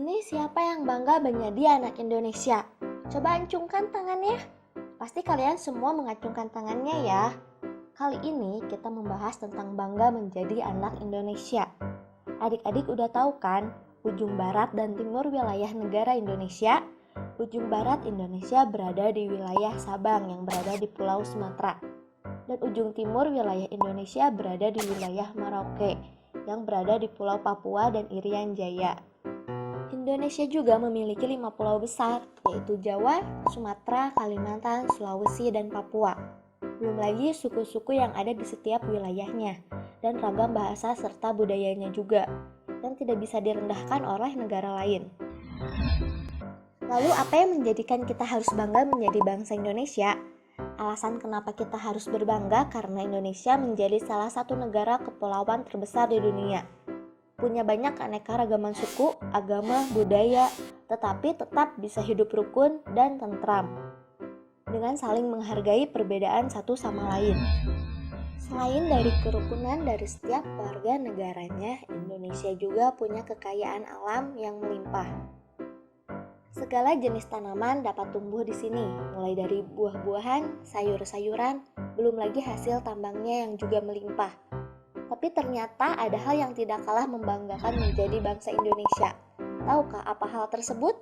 sini siapa yang bangga menjadi anak Indonesia? Coba acungkan tangannya. Pasti kalian semua mengacungkan tangannya ya. Kali ini kita membahas tentang bangga menjadi anak Indonesia. Adik-adik udah tahu kan, ujung barat dan timur wilayah negara Indonesia? Ujung barat Indonesia berada di wilayah Sabang yang berada di Pulau Sumatera. Dan ujung timur wilayah Indonesia berada di wilayah Merauke yang berada di Pulau Papua dan Irian Jaya. Indonesia juga memiliki 5 pulau besar, yaitu Jawa, Sumatera, Kalimantan, Sulawesi, dan Papua. Belum lagi suku-suku yang ada di setiap wilayahnya, dan ragam bahasa serta budayanya juga, yang tidak bisa direndahkan oleh negara lain. Lalu apa yang menjadikan kita harus bangga menjadi bangsa Indonesia? Alasan kenapa kita harus berbangga karena Indonesia menjadi salah satu negara kepulauan terbesar di dunia. Punya banyak keanekaragaman suku, agama, budaya, tetapi tetap bisa hidup rukun dan tentram dengan saling menghargai perbedaan satu sama lain. Selain dari kerukunan dari setiap warga negaranya, Indonesia juga punya kekayaan alam yang melimpah. Segala jenis tanaman dapat tumbuh di sini, mulai dari buah-buahan, sayur-sayuran, belum lagi hasil tambangnya yang juga melimpah. Tapi ternyata ada hal yang tidak kalah membanggakan menjadi bangsa Indonesia. Tahukah apa hal tersebut?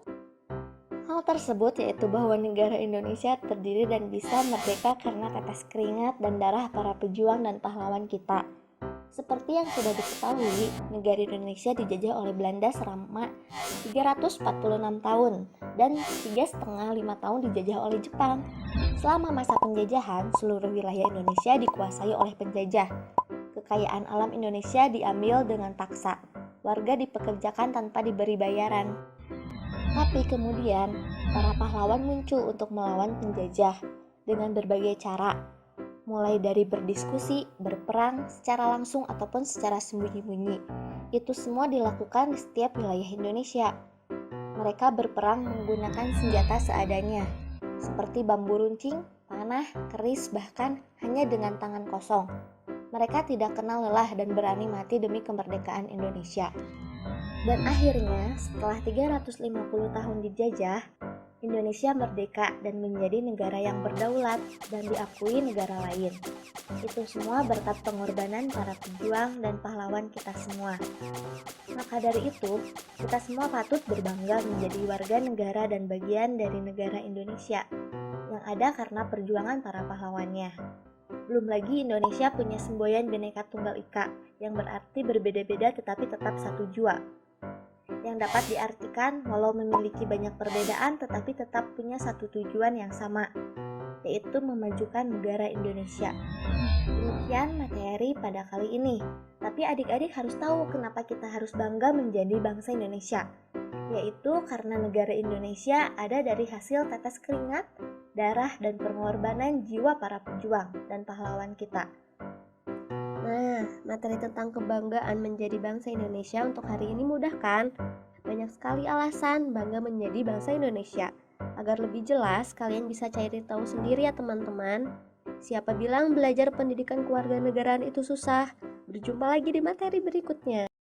Hal tersebut yaitu bahwa negara Indonesia terdiri dan bisa merdeka karena tetes keringat dan darah para pejuang dan pahlawan kita. Seperti yang sudah diketahui, negara Indonesia dijajah oleh Belanda selama 346 tahun dan 3,5 tahun dijajah oleh Jepang. Selama masa penjajahan, seluruh wilayah Indonesia dikuasai oleh penjajah. Kekayaan alam Indonesia diambil dengan paksa. Warga dipekerjakan tanpa diberi bayaran. Tapi kemudian, para pahlawan muncul untuk melawan penjajah dengan berbagai cara. Mulai dari berdiskusi, berperang secara langsung ataupun secara sembunyi-bunyi. Itu semua dilakukan di setiap wilayah Indonesia. Mereka berperang menggunakan senjata seadanya, seperti bambu runcing, panah, keris, bahkan hanya dengan tangan kosong. Mereka tidak kenal lelah dan berani mati demi kemerdekaan Indonesia. Dan akhirnya, setelah 350 tahun dijajah, Indonesia merdeka dan menjadi negara yang berdaulat dan diakui negara lain. Itu semua berkat pengorbanan para pejuang dan pahlawan kita semua. Maka dari itu, kita semua patut berbangga menjadi warga negara dan bagian dari negara Indonesia yang ada karena perjuangan para pahlawannya. Belum lagi Indonesia punya semboyan Bhinneka Tunggal Ika yang berarti berbeda-beda tetapi tetap satu jua. Yang dapat diartikan walau memiliki banyak perbedaan tetapi tetap punya satu tujuan yang sama, yaitu memajukan negara Indonesia. Demikian materi pada kali ini. Tapi adik-adik harus tahu kenapa kita harus bangga menjadi bangsa Indonesia, yaitu karena negara Indonesia ada dari hasil tetes keringat, darah, dan pengorbanan jiwa para pejuang dan pahlawan kita. Nah, materi tentang kebanggaan menjadi bangsa Indonesia untuk hari ini mudah kan? Banyak sekali alasan bangga menjadi bangsa Indonesia. Agar lebih jelas, kalian bisa cari tahu sendiri ya teman-teman. Siapa bilang belajar pendidikan kewarganegaraan itu susah? Berjumpa lagi di materi berikutnya.